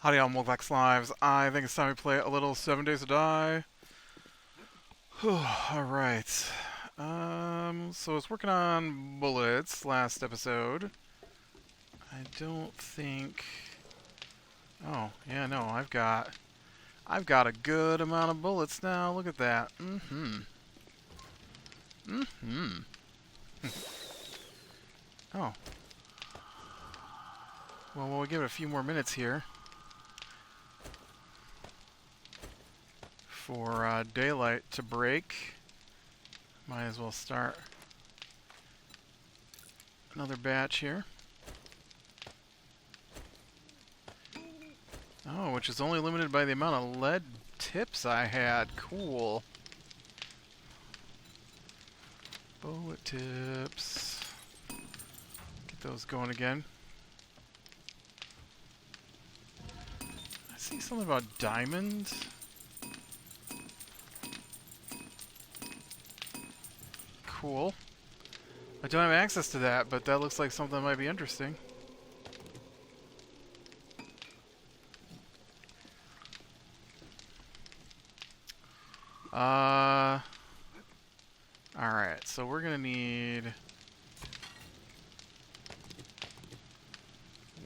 Howdy, all Multiplax Lives. I think it's time we play a little 7 Days to Die. Alright. So I was working on bullets last episode. I don't think... Oh, yeah, no, I've got a good amount of bullets now. Look at that. Oh. Well, we'll give it a few more minutes here for daylight to break. Might as well start another batch here. Oh, which is only limited by the amount of lead tips I had. Cool. Bullet tips. Get those going again. I see something about diamond. Cool. I don't have access to that, but that looks like something that might be interesting. Alright, so we're gonna need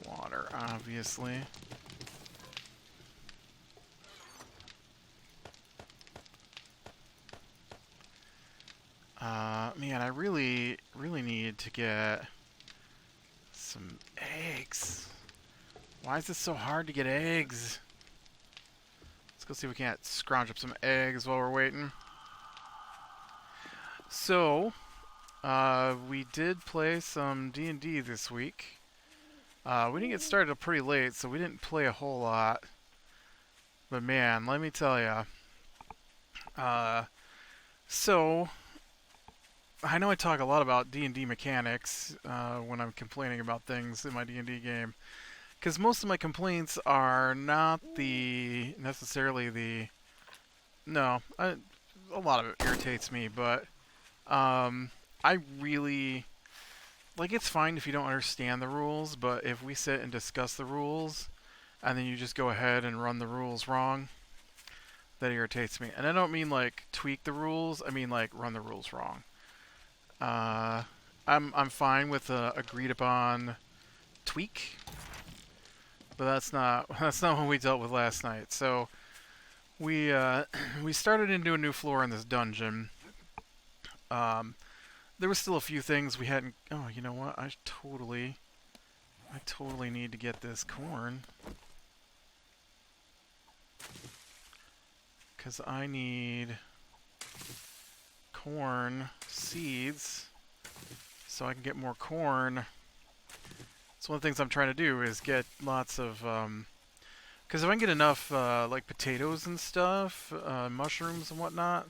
water, obviously. Man, I really need to get some eggs. Why is it so hard to get eggs? Let's go see if we can't scrounge up some eggs while we're waiting. So, we did play some D&D this week. We didn't get started pretty late, so we didn't play a whole lot. But man, let me tell ya. So, I know I talk a lot about D&D mechanics when I'm complaining about things in my D&D game. Because most of my complaints are not necessarily the... No, a lot of it irritates me, but I really... Like, it's fine if you don't understand the rules, but if we sit and discuss the rules, and then you just go ahead and run the rules wrong, that irritates me. And I don't mean, like, tweak the rules, I mean, like, run the rules wrong. I'm fine with a agreed upon tweak, but that's not what we dealt with last night. So we we started into a new floor in this dungeon. There was still a few things we hadn't. Oh, you know what? I totally need to get this corn, because I need corn seeds so I can get more corn. So one of the things I'm trying to do is get lots of because if I can get enough like potatoes and stuff, mushrooms and whatnot,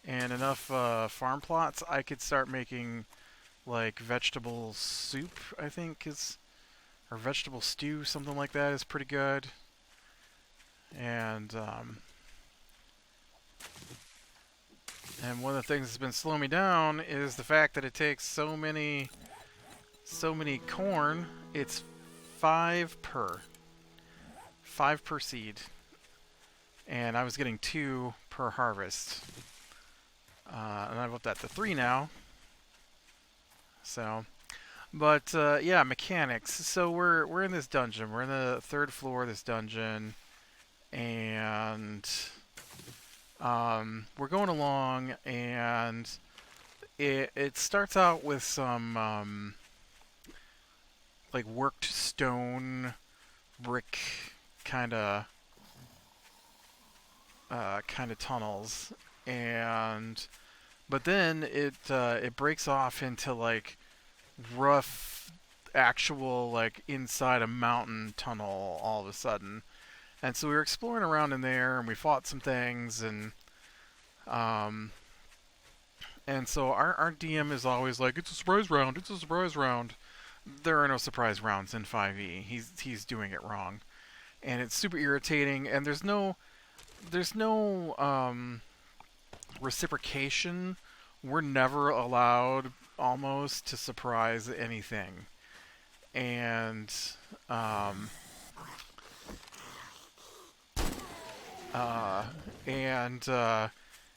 and enough farm plots, I could start making like vegetable soup, I think is, or vegetable stew, something like that is pretty good. And one of the things that's been slowing me down is the fact that it takes so many corn. It's 5 per seed, and I was getting 2 per harvest, and I've upped that to 3 now. So, but yeah, mechanics. So we're in this dungeon. We're in the 3rd floor of this dungeon, and we're going along, and it starts out with some like worked stone, brick kind of tunnels, but then it breaks off into like rough, actual like inside a mountain tunnel all of a sudden. And so we were exploring around in there, and we fought some things, and so our DM is always like, it's a surprise round, it's a surprise round. There are no surprise rounds in 5e. He's doing it wrong, and it's super irritating. And there's no reciprocation. We're never allowed almost to surprise anything, and uh, and uh,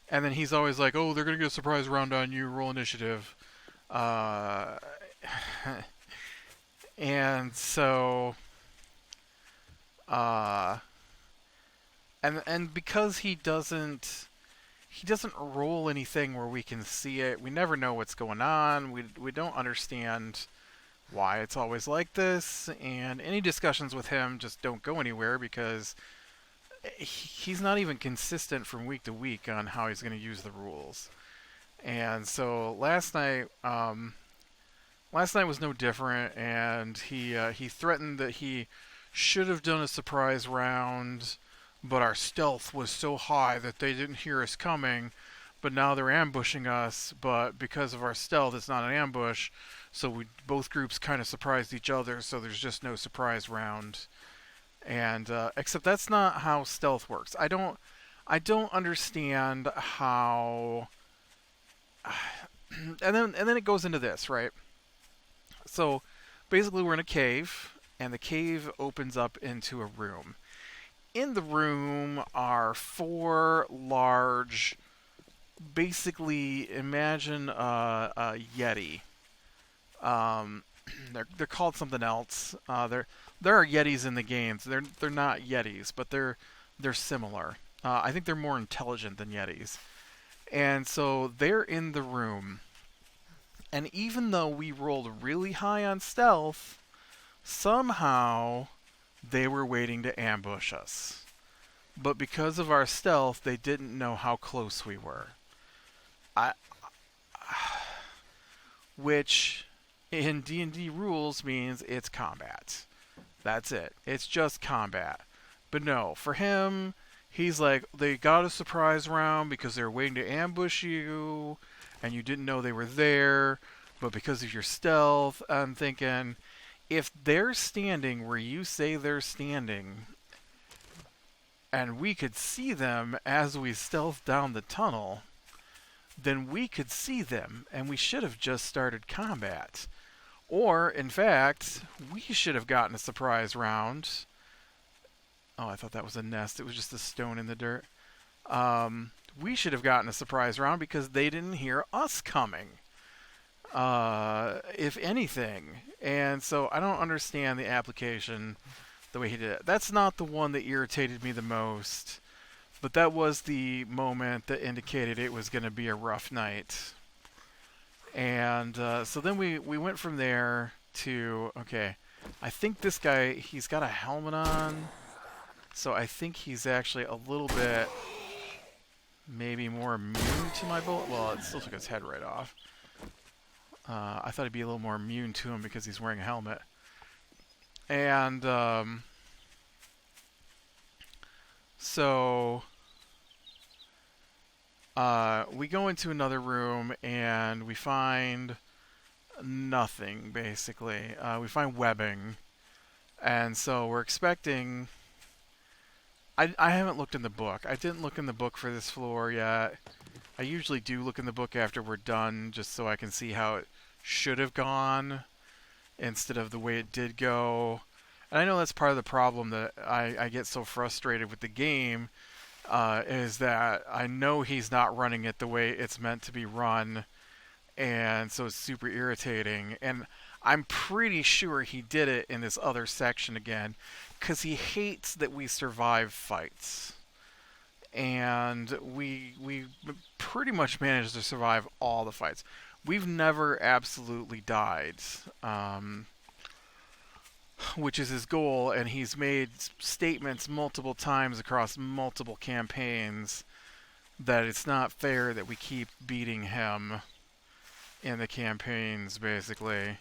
and then he's always like, "Oh, they're gonna get a surprise round on you. Roll initiative." Uh, and so, uh, and because he doesn't roll anything where we can see it. We never know what's going on. We don't understand why it's always like this, and any discussions with him just don't go anywhere because he's not even consistent from week to week on how he's going to use the rules. And so last night was no different, and he threatened that he should have done a surprise round, but our stealth was so high that they didn't hear us coming. But now they're ambushing us, but because of our stealth, it's not an ambush. So both groups kind of surprised each other, so there's just no surprise round. And except that's not how stealth works. I don't understand how. And then it goes into this, right? So basically, we're in a cave, and the cave opens up into a room. In the room are four large, basically imagine a Yeti. Um, they're called something else. There are Yetis in the games. They're not Yetis, but they're similar. I think they're more intelligent than Yetis. And so they're in the room. And even though we rolled really high on stealth, somehow they were waiting to ambush us. But because of our stealth, they didn't know how close we were. I, which in D&D rules means it's combat. That's it. It's just combat. But no, for him, he's like, they got a surprise round because they were waiting to ambush you, and you didn't know they were there, but because of your stealth, I'm thinking, if they're standing where you say they're standing, and we could see them as we stealth down the tunnel, then we could see them, and we should have just started combat. Or, in fact, we should have gotten a surprise round. Oh, I thought that was a nest. It was just a stone in the dirt. We should have gotten a surprise round because they didn't hear us coming. If anything. And so I don't understand the application the way he did it. That's not the one that irritated me the most. But that was the moment that indicated it was going to be a rough night. And so then we went from there to, okay, I think this guy, he's got a helmet on. So I think he's actually a little bit maybe more immune to my bullet. Well, it still took his head right off. I thought he'd be a little more immune to him because he's wearing a helmet. And so we go into another room and we find nothing, basically. We find webbing. And so we're expecting... I haven't looked in the book. I didn't look in the book for this floor yet. I usually do look in the book after we're done, just so I can see how it should have gone instead of the way it did go. And I know that's part of the problem that I get so frustrated with the game, is that I know he's not running it the way it's meant to be run, and so it's super irritating. And I'm pretty sure he did it in this other section again, because he hates that we survive fights. And we pretty much managed to survive all the fights. We've never absolutely died, which is his goal, and he's made statements multiple times across multiple campaigns that it's not fair that we keep beating him in the campaigns, basically,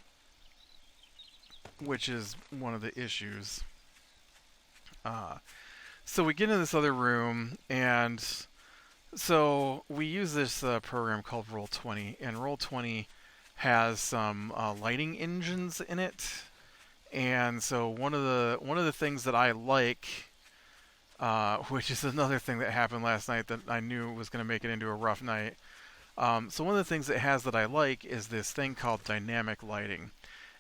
which is one of the issues. So we get in this other room, and so we use this program called Roll20, and Roll20 has some lighting engines in it. And so one of the things that I like, which is another thing that happened last night that I knew was going to make it into a rough night. So one of the things it has that I like is this thing called dynamic lighting.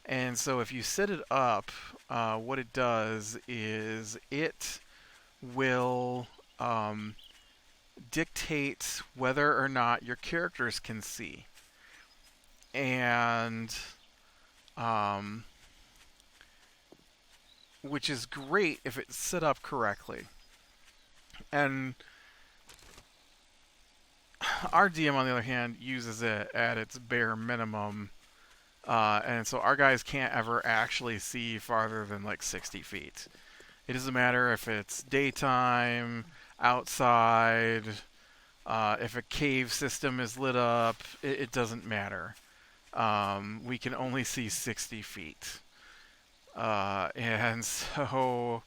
And so if you set it up, what it does is it will um, dictate whether or not your characters can see, and um, which is great if it's set up correctly. And our DM, on the other hand, uses it at its bare minimum, and so our guys can't ever actually see farther than like 60 feet. It doesn't matter if it's daytime, outside, if a cave system is lit up, it doesn't matter. We can only see 60 feet. And so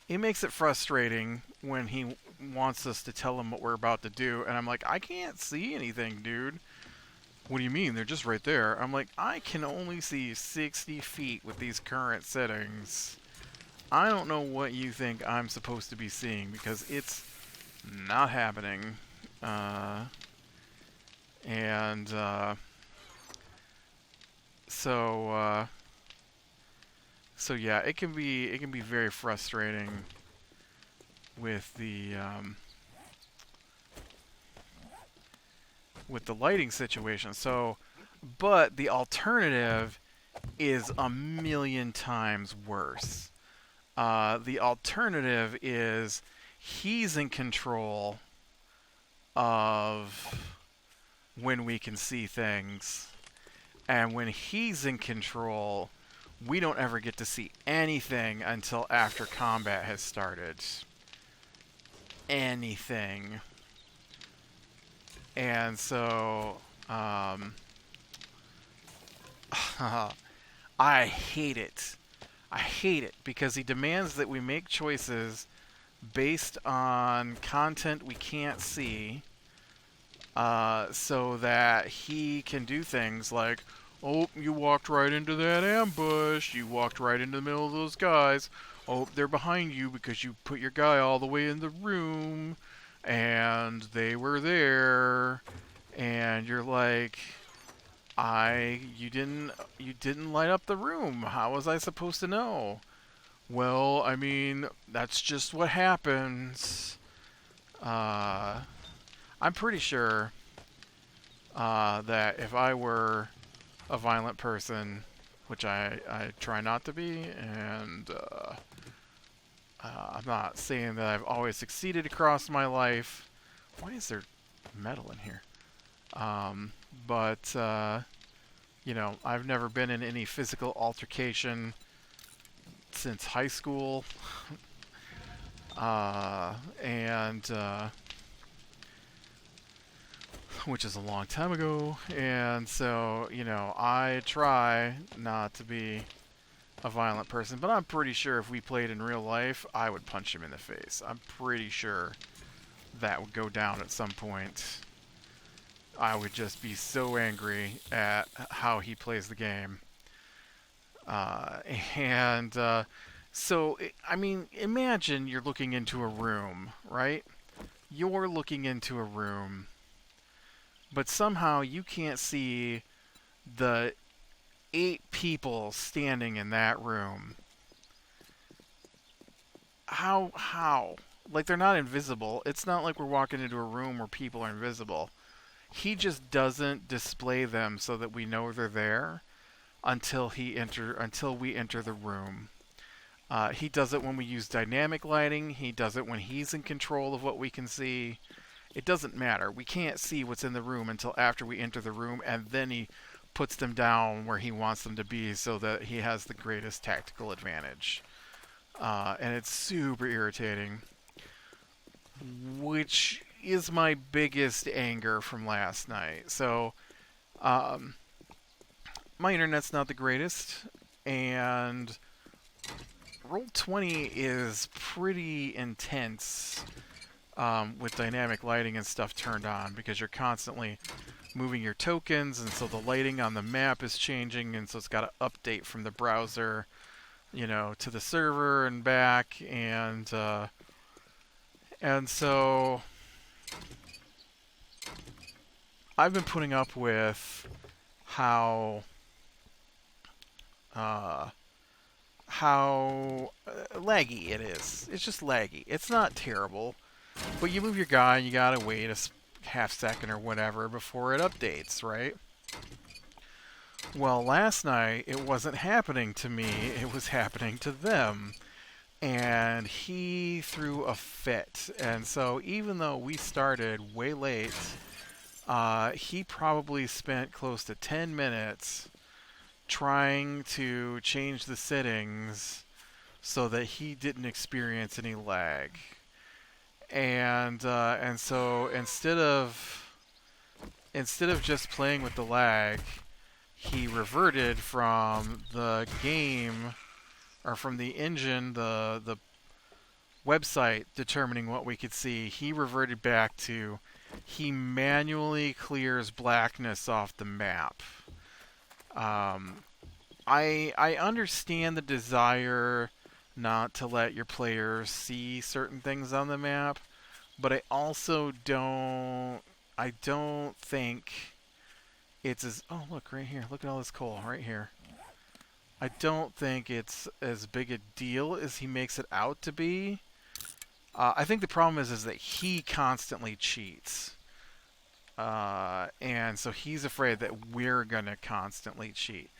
it makes it frustrating when he wants us to tell him what we're about to do. And I'm like, I can't see anything, dude. What do you mean? They're just right there. I'm like, I can only see 60 feet with these current settings. I don't know what you think I'm supposed to be seeing because it's not happening. And so so yeah, it can be very frustrating with the lighting situation. So, but the alternative is a million times worse. The alternative is he's in control of when we can see things, and when he's in control, we don't ever get to see anything until after combat has started. Anything. And so, I hate it. I hate it because he demands that we make choices based on content we can't see, so that he can do things like, oh, you walked right into that ambush. You walked right into the middle of those guys. Oh, they're behind you because you put your guy all the way in the room, and they were there, and you're like, you didn't light up the room. How was I supposed to know? Well, I mean, that's just what happens. I'm pretty sure that if I were a violent person, which I try not to be, and I'm not saying that I've always succeeded across my life. Why is there metal in here? But you know, I've never been in any physical altercation since high school, and which is a long time ago. And so, you know, I try not to be a violent person, but I'm pretty sure if we played in real life, I would punch him in the face. I'm pretty sure that would go down at some point. I would just be so angry at how he plays the game. And so, I mean, imagine you're looking into a room, right? You're looking into a room, but somehow you can't see the 8 people standing in that room. How? Like, they're not invisible. It's not like we're walking into a room where people are invisible. He just doesn't display them so that we know they're there until we enter the room. He does it when we use dynamic lighting. He does it when he's in control of what we can see. It doesn't matter. We can't see what's in the room until after we enter the room, and then he puts them down where he wants them to be so that he has the greatest tactical advantage. And it's super irritating, which is my biggest anger from last night. So, my internet's not the greatest, and Roll20 is pretty intense with dynamic lighting and stuff turned on because you're constantly moving your tokens, and so the lighting on the map is changing, and so it's got to update from the browser, you know, to the server and back, and so I've been putting up with how laggy it is. It's just laggy. It's not terrible. But you move your guy, and you gotta wait a half second or whatever before it updates, right? Well, last night it wasn't happening to me, it was happening to them. And he threw a fit. And so even though we started way late, he probably spent close to 10 minutes trying to change the settings so that he didn't experience any lag. And so instead of just playing with the lag, he reverted from the game or from the engine, the website determining what we could see. He reverted back to he manually clears blackness off the map. I understand the desire not to let your players see certain things on the map, but I don't think it's as oh look right here, look at all this coal right here. I don't think it's as big a deal as he makes it out to be. I think the problem is that he constantly cheats. And so he's afraid that we're going to constantly cheat.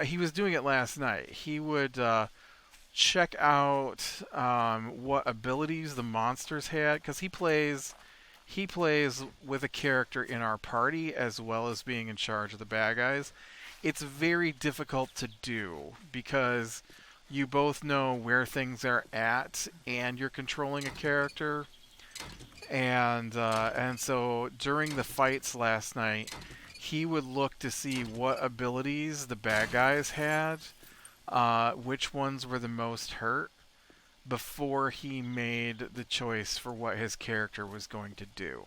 He was doing it last night. He would check out what abilities the monsters had, because he plays with a character in our party as well as being in charge of the bad guys. It's very difficult to do because you both know where things are at and you're controlling a character. And so during the fights last night, he would look to see what abilities the bad guys had, which ones were the most hurt, before he made the choice for what his character was going to do.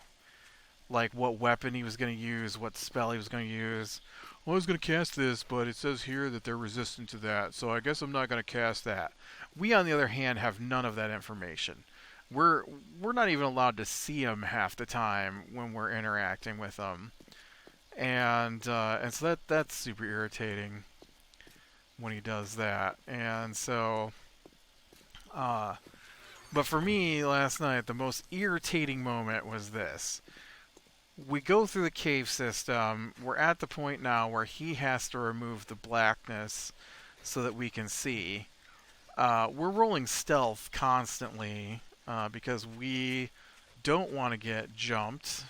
Like what weapon he was going to use, what spell he was going to use. Well, I was going to cast this, but it says here that they're resistant to that, so I guess I'm not going to cast that. We, on the other hand, have none of that information. We're not even allowed to see him half the time when we're interacting with him, and so that's super irritating when he does that. And so, but for me last night, the most irritating moment was this. We go through the cave system. We're at the point now where he has to remove the blackness so that we can see. We're rolling stealth constantly because we don't want to get jumped,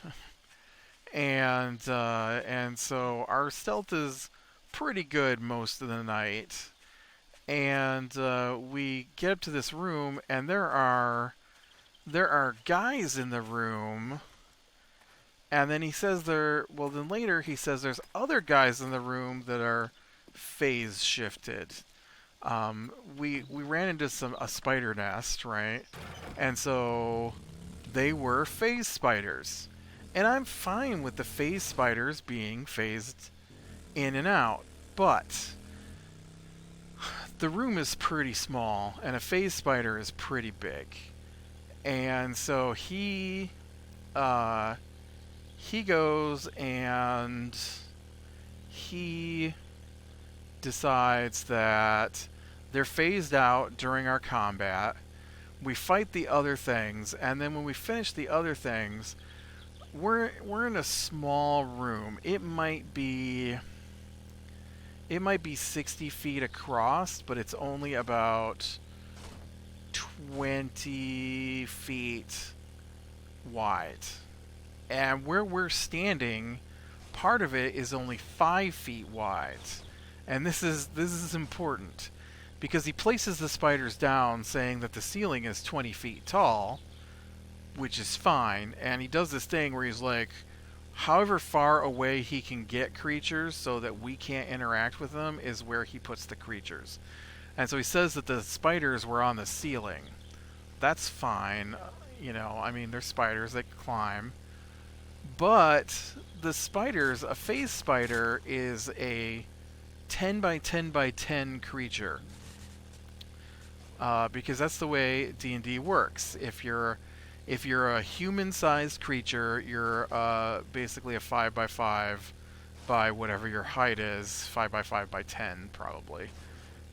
and so our stealth is pretty good most of the night. And we get up to this room, and there are guys in the room. And then he says then later he says there's other guys in the room that are phase shifted. We ran into a spider nest, right? And so they were phase spiders. And I'm fine with the phase spiders being phased in and out. But the room is pretty small, and a phase spider is pretty big. And so he goes and he decides that they're phased out during our combat. We fight the other things, and then when we finish the other things, we're in a small room. It might be 60 feet across, but it's only about 20 feet wide. And where we're standing, part of it is only 5 feet wide. And this is important because he places the spiders down saying that the ceiling is 20 feet tall, which is fine. And he does this thing where he's like, however far away he can get creatures so that we can't interact with them is where he puts the creatures. And so he says that the spiders were on the ceiling. That's fine. I mean, they're spiders, they can climb. But the spiders, a phase spider is a 10 by 10 by 10 creature. Because that's the way D&D works. If you're a human-sized creature, you're basically a 5 by 5 by whatever your height is. 5 by 5 by 10 probably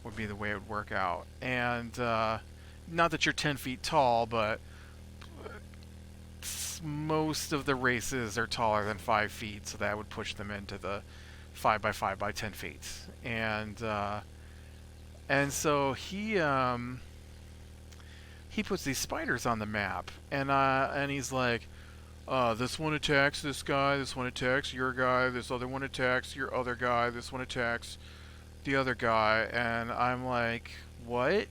would be the way it would work out. And not that you're 10 feet tall, but most of the races are taller than 5 feet, so that would push them into the 5 by 5 by 10 feet. And so he puts these spiders on the map, and he's like, this one attacks this guy, this one attacks your guy, this other one attacks your other guy, this one attacks the other guy, and I'm like, what?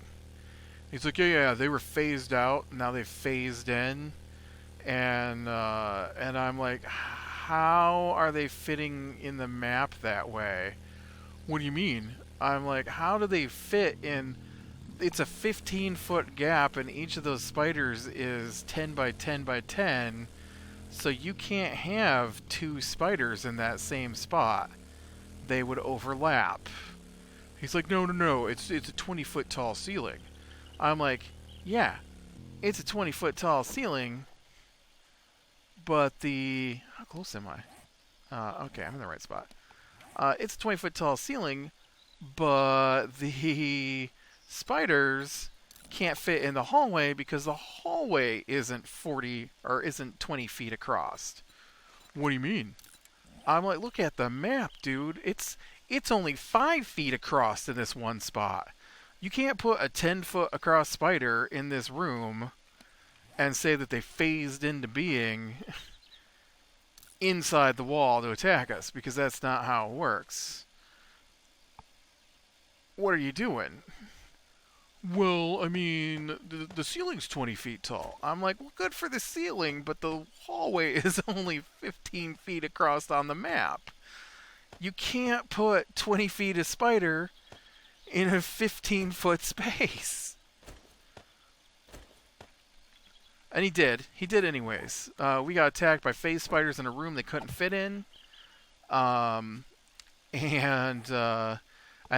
He's like, yeah, they were phased out, now they've phased in, and I'm like, how are they fitting in the map that way? What do you mean? I'm like, how do they fit in? It's a 15-foot gap, and each of those spiders is 10 by 10 by 10, so you can't have two spiders in that same spot. They would overlap. He's like, no, it's a 20-foot tall ceiling. I'm like, yeah, it's a 20-foot tall ceiling, but how close am I? Okay, I'm in the right spot. It's a 20-foot tall ceiling, but the spiders can't fit in the hallway because the hallway isn't 20 feet across. What do you mean? I'm like, look at the map, dude. It's only 5 feet across in this one spot. You can't put a 10-foot across spider in this room and say that they phased into being inside the wall to attack us, because that's not how it works. What are you doing? Well, I mean, the ceiling's 20 feet tall. I'm like, well, good for the ceiling, but the hallway is only 15 feet across on the map. You can't put 20 feet of spider in a 15-foot space. And he did. He did anyways. We got attacked by phase spiders in a room they couldn't fit in. And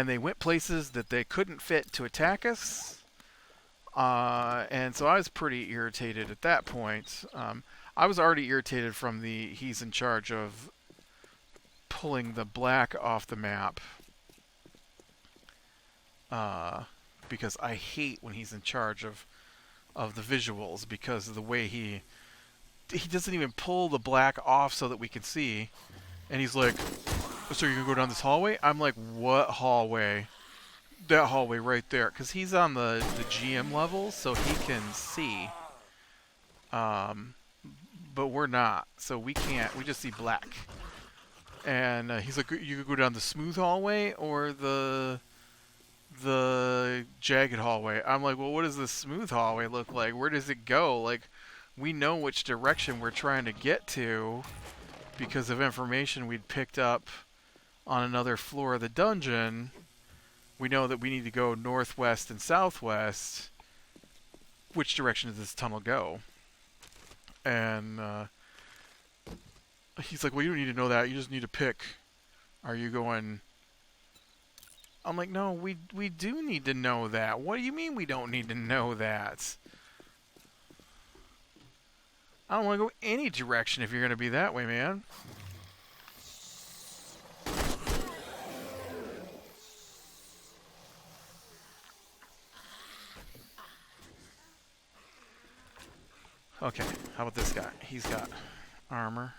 they went places that they couldn't fit to attack us. And so I was pretty irritated at that point. I was already irritated from he's in charge of pulling the black off the map. Because I hate when he's in charge of the visuals, because of the way he doesn't even pull the black off so that we can see. And he's like, so you're going to go down this hallway? I'm like, what hallway? That hallway right there. Because he's on the GM level, so he can see. But we're not. So we can't. We just see black. And he's like, you could go down the smooth hallway or the jagged hallway. I'm like, well, what does the smooth hallway look like? Where does it go? Like, we know which direction we're trying to get to because of information we'd picked up on another floor of the dungeon. We know that we need to go northwest and southwest. Which direction does this tunnel go? And he's like, well, you don't need to know that. You just need to pick. Are you going... I'm like, no, we do need to know that. What do you mean we don't need to know that? I don't want to go any direction if you're going to be that way, man. Okay, how about this guy? He's got armor.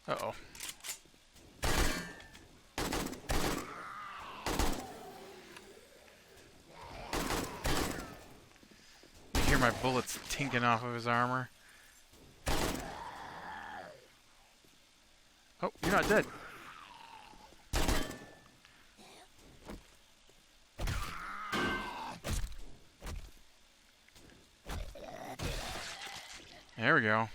Uh-oh. You hear my bullets tinking off of his armor? Oh, you're not dead. There we go.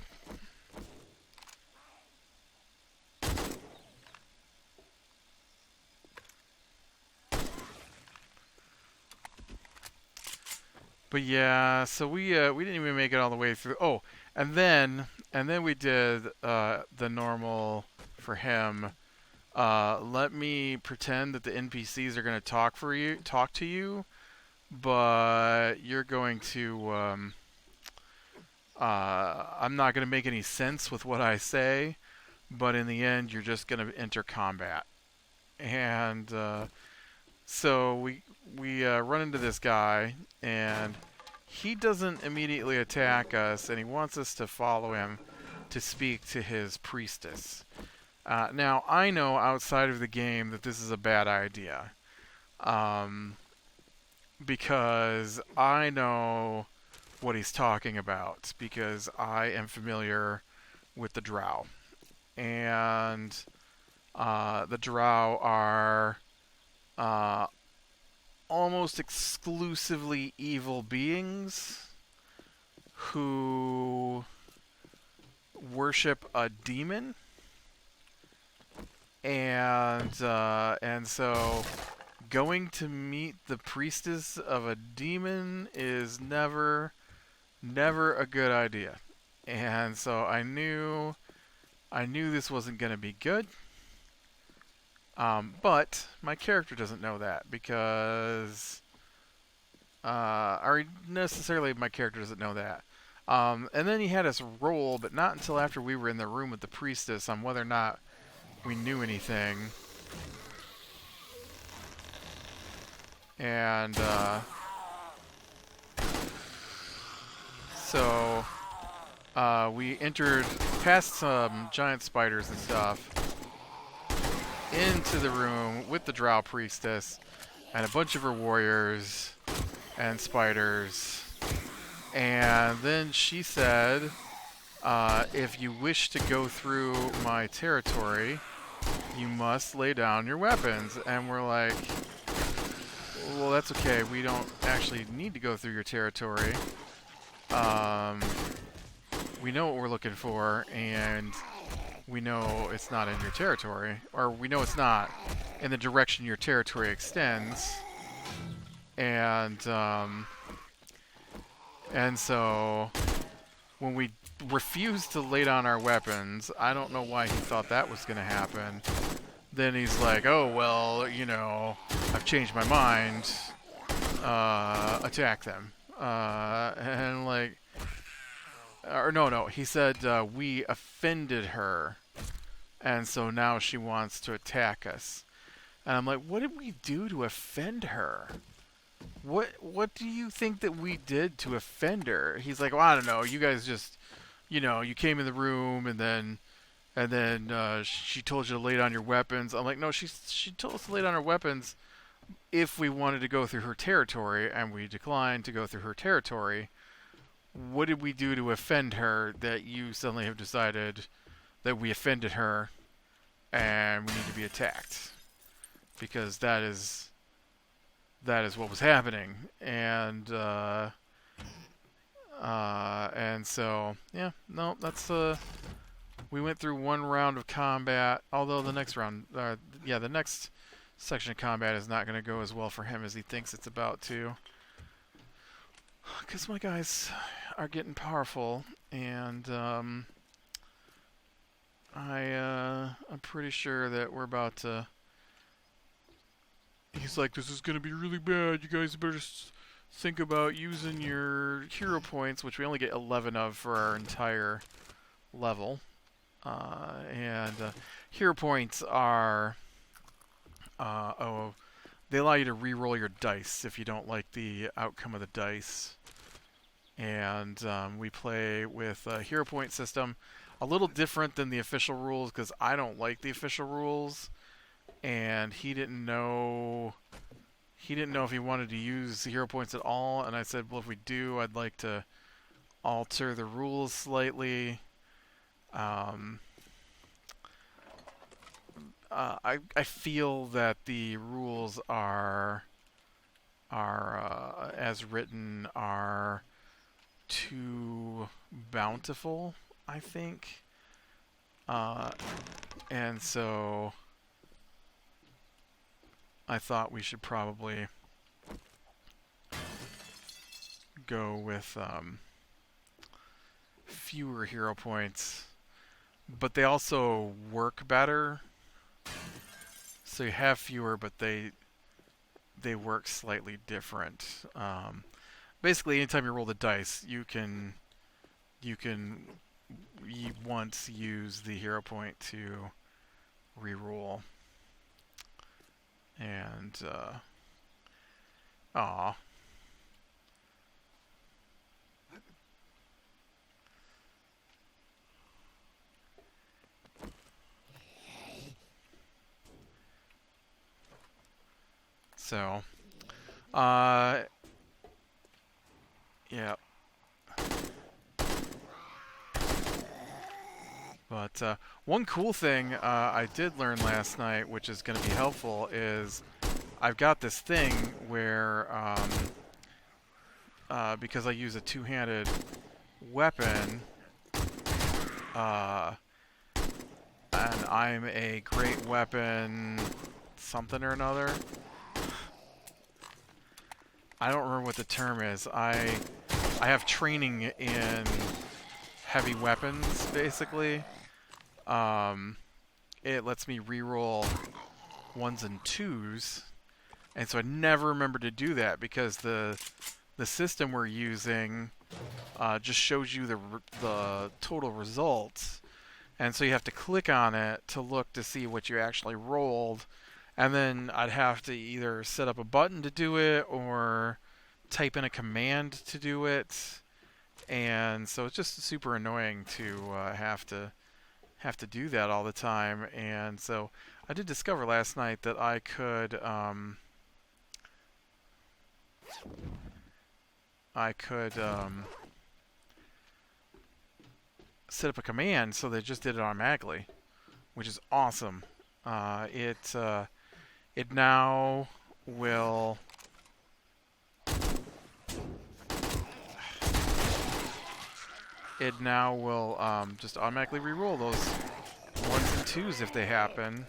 But yeah, so we didn't even make it all the way through. Oh, and then we did the normal for him. Let me pretend that the NPCs are going to talk to you, but you're going to I'm not going to make any sense with what I say, but in the end, you're just going to enter combat. And so we run into this guy, and he doesn't immediately attack us, and he wants us to follow him to speak to his priestess. Now, I know outside of the game that this is a bad idea, because I know what he's talking about, because I am familiar with the Drow. And the Drow are almost exclusively evil beings who worship a demon, and so going to meet the priestess of a demon is never a good idea. And so I knew this wasn't going to be good. But my character doesn't know that because, or necessarily my character doesn't know that. And then he had us roll, but not until after we were in the room with the priestess on whether or not we knew anything. And so we entered past some giant spiders and stuff into the room with the Drow priestess and a bunch of her warriors and spiders. And then she said, if you wish to go through my territory, you must lay down your weapons. And we're like, well, that's okay. We don't actually need to go through your territory. We know what we're looking for, and we know it's not in your territory. Or we know it's not in the direction your territory extends. And so when we refused to lay down our weapons, I don't know why he thought that was going to happen. Then he's like, oh, well, you know, I've changed my mind. Attack them. And like, or no, he said, we offended her. And so now she wants to attack us. And I'm like, what did we do to offend her? What do you think that we did to offend her? He's like, well, I don't know. You guys just, you know, you came in the room and then she told you to lay down your weapons. I'm like, no, she told us to lay down our weapons if we wanted to go through her territory, and we declined to go through her territory. What did we do to offend her that you suddenly have decided that we offended her and we need to be attacked? Because that is what was happening. And so yeah, no, that's we went through one round of combat, although the next round, the next section of combat is not going to go as well for him as he thinks it's about to. Because my guys are getting powerful, and I'm pretty sure that we're about to... He's like, this is going to be really bad. You guys better just think about using your hero points, which we only get 11 of for our entire level. And hero points are... they allow you to re-roll your dice if you don't like the outcome of the dice. And we play with a hero point system, a little different than the official rules because I don't like the official rules, and he didn't know if he wanted to use the hero points at all. And I said, well, if we do, I'd like to alter the rules slightly. I feel that the rules are as written are too bountiful, I think. And so I thought we should probably go with fewer hero points, but they also work better. So you have fewer, but they work slightly different. Basically, anytime you roll the dice, you can you can once use the hero point to reroll. And, aw. So, yeah. But one cool thing I did learn last night, which is going to be helpful, is I've got this thing where, because I use a two-handed weapon, and I'm a great weapon something or another. I don't remember what the term is. I have training in heavy weapons, basically. It lets me reroll 1s and 2s, and so I never remember to do that because the system we're using just shows you the total results, and so you have to click on it to look to see what you actually rolled, and then I'd have to either set up a button to do it or type in a command to do it, and so it's just super annoying to have to do that all the time. And so I did discover last night that I could set up a command so they just did it automatically, which is awesome. It now will just automatically reroll those 1s and 2s if they happen.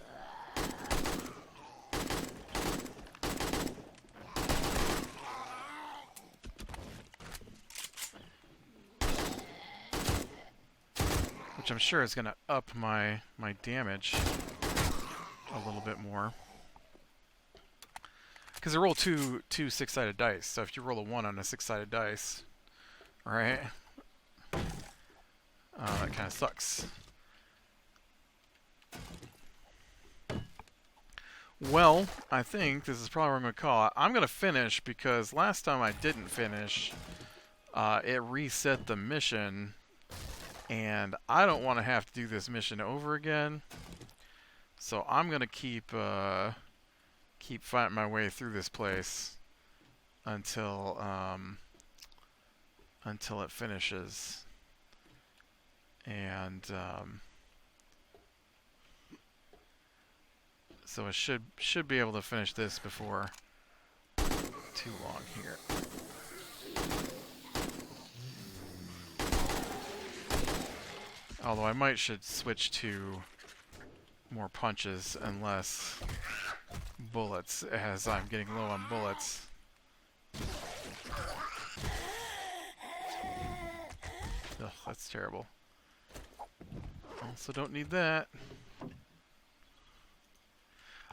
Which I'm sure is going to up my damage a little bit more. Because I roll two 6-sided dice, so if you roll a 1 on a 6-sided dice, right, that kind of sucks. Well, I think this is probably what I'm going to call it. I'm going to finish because last time I didn't finish, it reset the mission, and I don't want to have to do this mission over again. So I'm going to keep fighting my way through this place until it finishes. And so I should be able to finish this before too long here. Although I should switch to more punches and less bullets, as I'm getting low on bullets. Ugh, that's terrible. Also don't need that.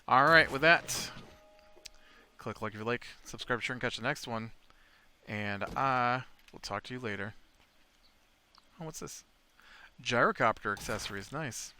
Alright, with that, click like if you like, subscribe, share, and catch the next one. And I will talk to you later. Oh, what's this? Gyrocopter accessories, nice.